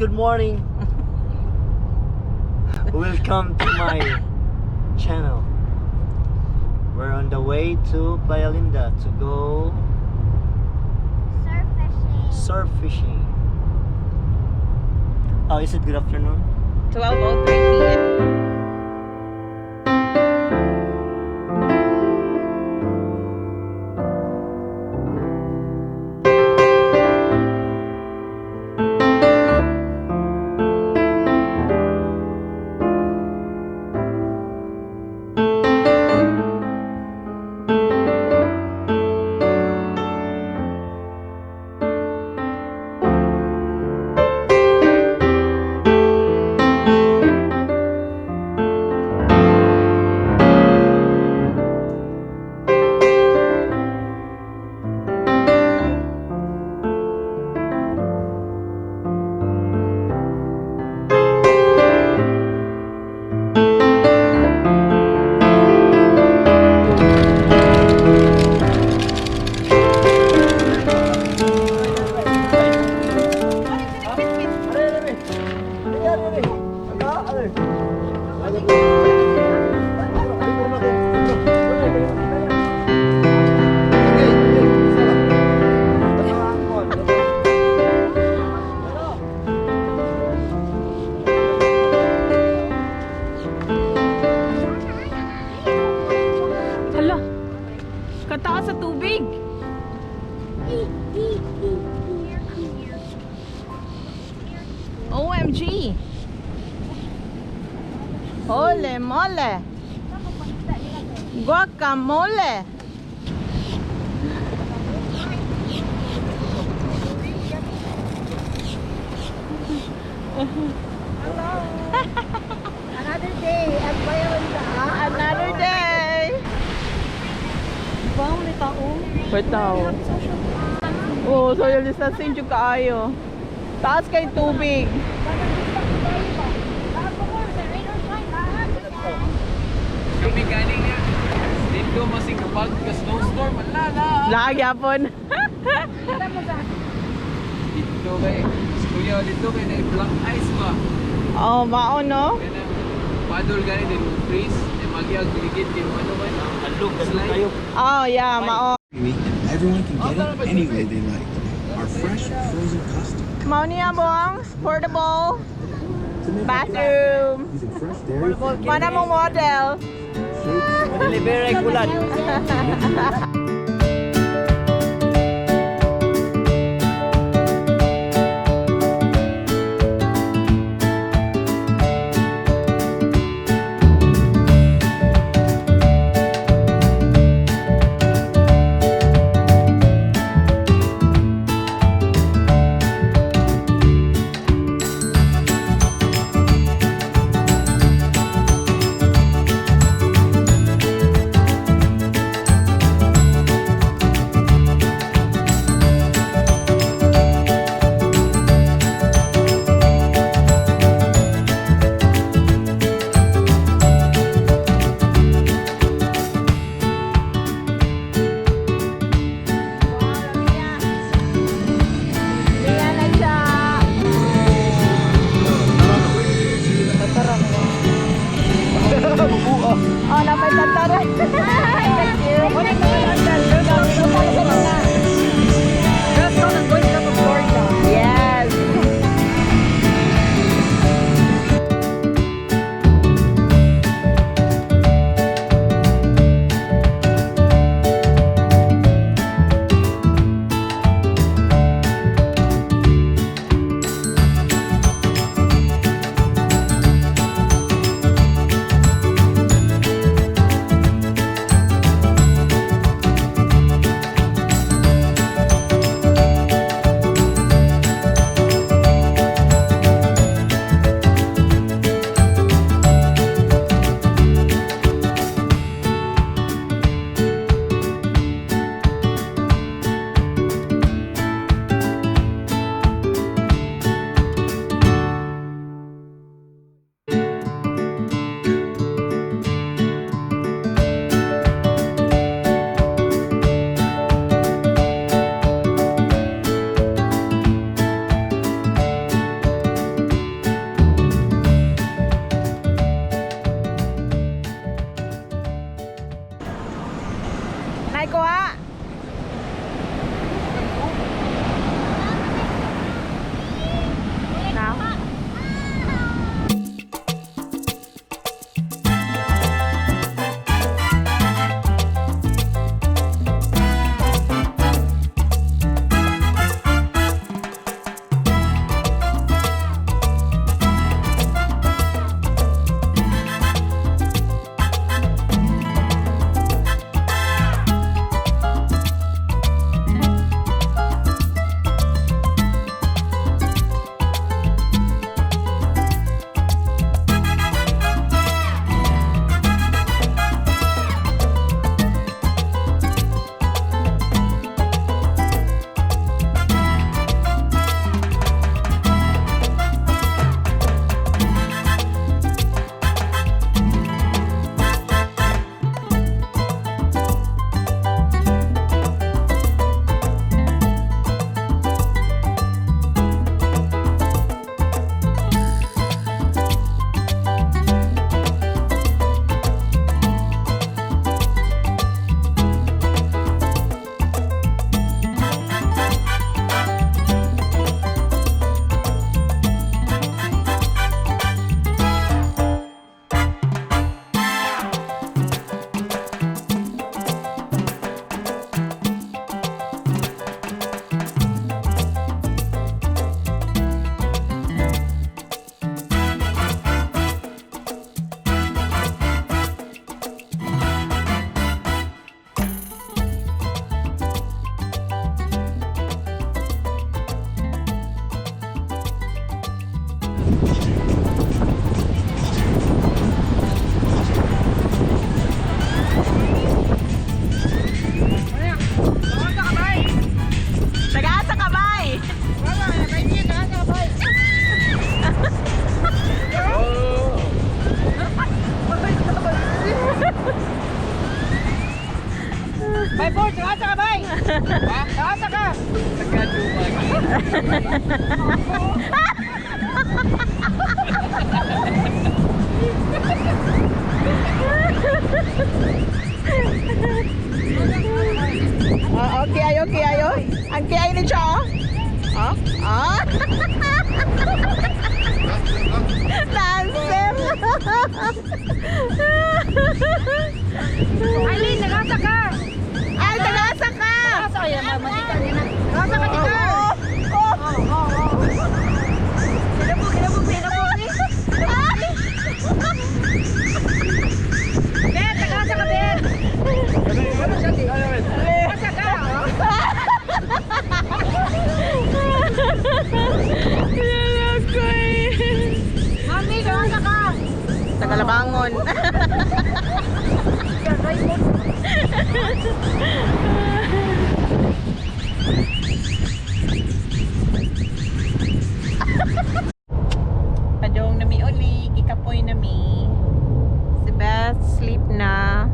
good morning. Welcome to my channel. We're on the way to Playalinda to go surf fishing. Oh, is it good afternoon? 12:03 p.m. Hala, kataas sa tubig. OMG. Ole mole. Guacamole. Another day at Playalinda. Another day. Wow, may tao. May tao. Oh, social distancing yung kaayo. Taas kay tubig. Kami galing nga. Dito masing kapag snowstorm, malala. Laagyapon. Dito kay kuya, dito kay na black ice ba? Oh, mao no? Kaya na paddle gani din freeze, e magiag ligid din ano ba? Alog, kayo. Oh, yeah, mao. And everyone can get it any way they like. Our fresh frozen custard. Mao niya bong portable bathroom. Using fresh dairy from Mana mong model. Delivery kulat. Nakasa ka! Nagkaduman. Okay ayo, okay ayo. Ang kaya ini siya, oh. Ah? Ah? Dancer! Aileen, nakasa ka! Ay, tagasa ka! Nakasa ka yan, mamatikan niya na. Nakasa ka, tika! Kinabog, kinabog, kinabog, Ben, nakasa ka, Ben! Nakasa ka! Mami, nakasa ka! Tagalabangon. Padong nami uli, kikapoy nami. Si Beth sleep na.